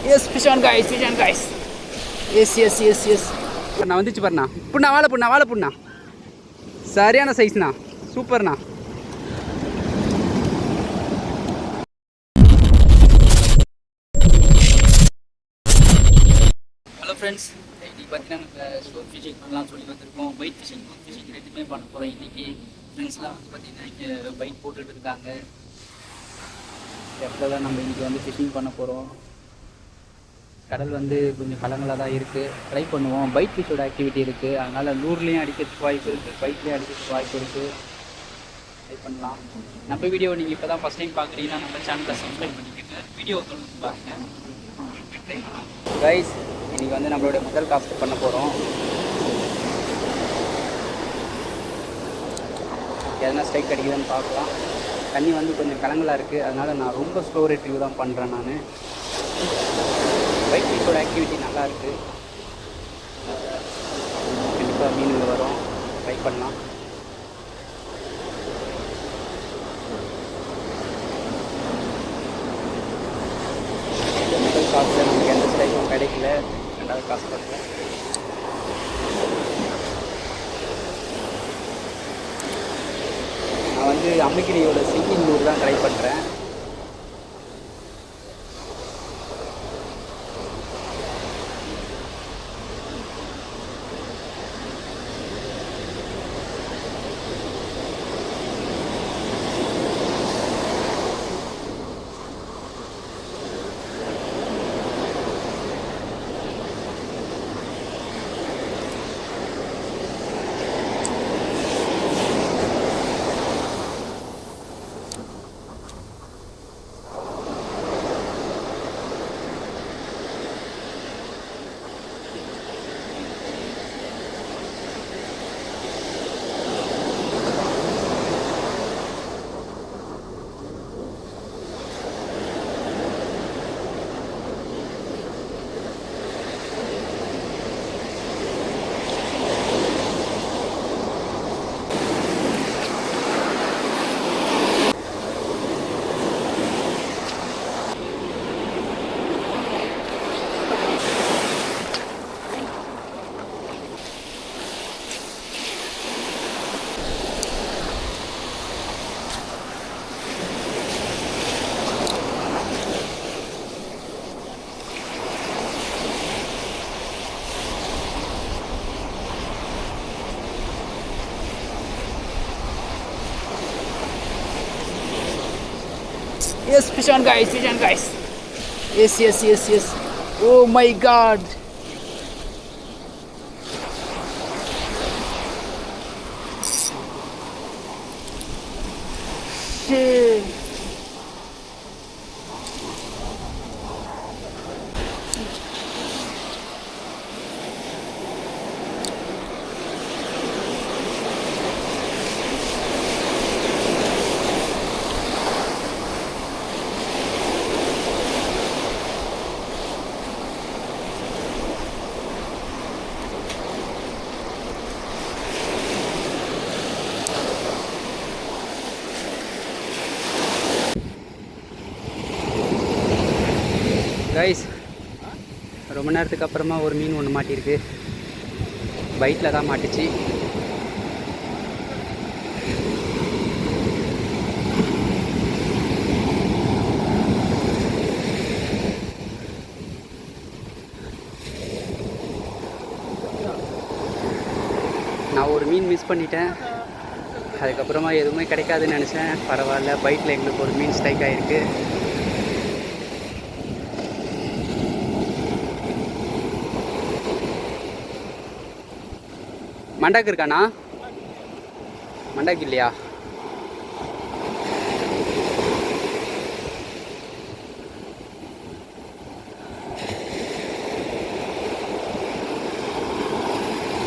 S fish on guys, fish on guys. Yes yes yes yes. நான் வந்துச்சு பாருண்ணா. புண்ணா வாழை புண்ணா, வாழை புண்ணா. சரியான சைஸ்ண்ணா, சூப்பர்ண்ணா. ஹலோ ஃப்ரெண்ட்ஸ், இன்றைக்கி பார்த்தீங்கன்னா நம்ம ஸ்டோர் ஃபிஷிங் பண்ணலாம்னு சொல்லி வந்திருக்கோம். பைட் ஃபிஷிங், ஃபிஷிங் ரெண்டுமே பண்ண போகிறோம் இன்றைக்கி. ஃப்ரெண்ட்ஸ்லாம் வந்து பார்த்தீங்கன்னா இங்கே பைட் போட்டுட்டு இருக்காங்க. இடத்துல தான் நம்ம இன்றைக்கி வந்து ஃபிஷிங் பண்ண போகிறோம். கடல் வந்து கொஞ்சம் கலங்களாக தான் இருக்குது. ட்ரை பண்ணுவோம். பைட் ஃபிஷோட ஆக்டிவிட்டி இருக்குது, அதனால் லூர்லேயும் அடிக்கிறதுக்கு வாய்ப்பு இருக்குது, பைட்லேயும் அடிக்கிறதுக்கு வாய்ப்பு இருக்குது. ட்ரை பண்ணலாம். நம்ம வீடியோ நீங்கள் இப்போ தான் ஃபஸ்ட் டைம் பார்க்குறீங்கன்னா நம்ம சேனலை சப்ஸ்கிரைப் பண்ணிக்கோங்க. வீடியோ தொடர்ந்து பாருங்கள். கைஸ், இன்றைக்கி வந்து நம்மளோட முதல் காஸ்ட் பண்ண போகிறோம். எதனா ஸ்ட்ரைக் அடிக்குதுன்னு பார்க்கலாம். தண்ணி வந்து கொஞ்சம் கலங்களாக இருக்குது, அதனால் நான் ரொம்ப ஸ்லோ ரேட்டிவ் தான் பண்ணுறேன். நான் பைக் ஃபிஷோட ஆக்டிவிட்டி நல்லா இருக்குது. கண்டிப்பாக மீன்கள் வரும். ட்ரை பண்ணலாம். முதல் காசில் நமக்கு எந்த ஸ்ட்ரைக்கும் கிடைக்கல. ரெண்டாவது காசு பண்ணல. நான் வந்து அம்மிக்கிரியோட சிங்கிங் லூர் தான் ட்ரை பண்ணுறேன். Yes, fish on guys, fish on guys. Yes, yes, yes, yes. Oh my god. Shit. Guys, ரொம்ப நேரத்துக்கு அப்புறமா ஒரு மீன் ஒன்று மாட்டியிருக்கு. பைட்டில் தான் மாட்டிச்சு. நான் ஒரு மீன் மிஸ் பண்ணிட்டேன். அதுக்கப்புறமா எதுவுமே கிடைக்காதுன்னு நினச்சேன். பரவாயில்ல, பைட்டில் எங்களுக்கு ஒரு மீன் ஸ்ட்ரைக் ஆகிருக்கு. மண்டாக்கு இருக்காண்ணா? மண்டாக்கு இல்லையா?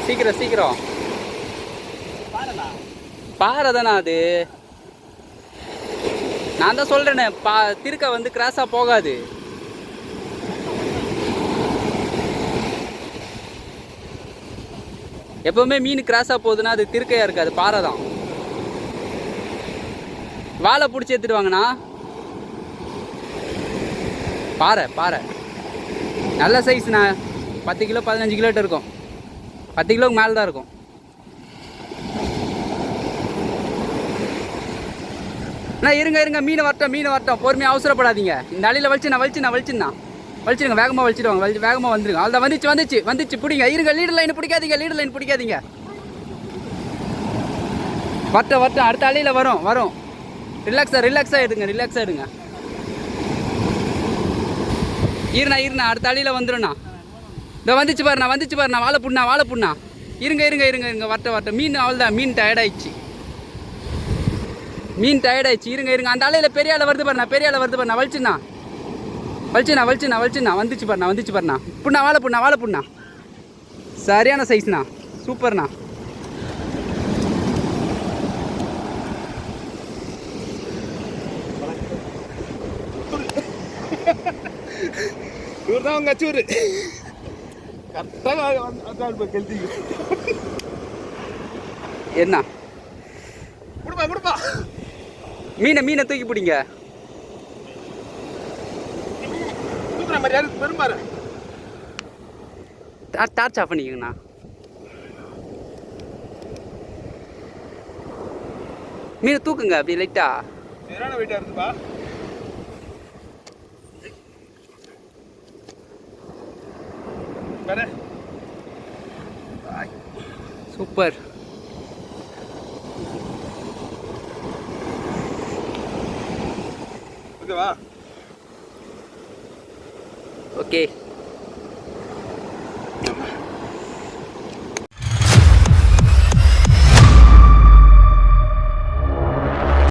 சீக்கிரம் சீக்கிரம். பாறை தானே அது? நான் தான் சொல்கிறேனே, திருக்க வந்து கிராஸாக போகாது. எப்பவுமே மீன் கிராஸாக போகுதுன்னா அது திருக்கையாக இருக்காது, பாறை தான். வாழை பிடிச்சி எடுத்துட்டு வாங்கண்ணா. பாறை பாறை நல்ல சைஸ்ண்ணா. 10 கிலோ 15 கிலோட்டு இருக்கும். 10 கிலோக்கு மேலே தான் இருக்கும். அண்ணா இருங்க மீன் வரட்டும் பொறுமையாக அவசரப்படாதீங்க. இந்த அழியில் வலிச்சுண்ணா வேகமாக வலிச்சிடுவாங்க. வேகமாக வந்துருங்க. அவ்வளோதான் வந்துச்சு பிடிங்க. இருங்க லீடர் லைன் பிடிக்காதீங்க. வரட்டும் அடுத்த அழியில் வரும். ரிலாக்ஸாக எடுங்க. இருண்ணா அடுத்த அழியில் வந்துடும்ண்ணா. இதோ வந்துச்சு பாருண்ணா வாழை புண்ணா. இருங்க வரட்டும். மீன் அவ்வளோதான். மீன் டயர்டாயிடுச்சு. இருங்க அந்த அலையில் பெரிய ஆளை வருது பாருண்ணா. வலிச்சுண்ணா வந்துச்சு பாருண்ணா. வாழை புண்ணா சரியான சைஸ்ண்ணா. சூப்பர்ண்ணா. என்ன மீனை தூக்கி பிடிங்க. டார்ச் ஆஃப் பண்ணிக்கங்கண்ணா. மீனை தூக்குங்க அப்படி லைட்டா. சூப்பர். ஓகே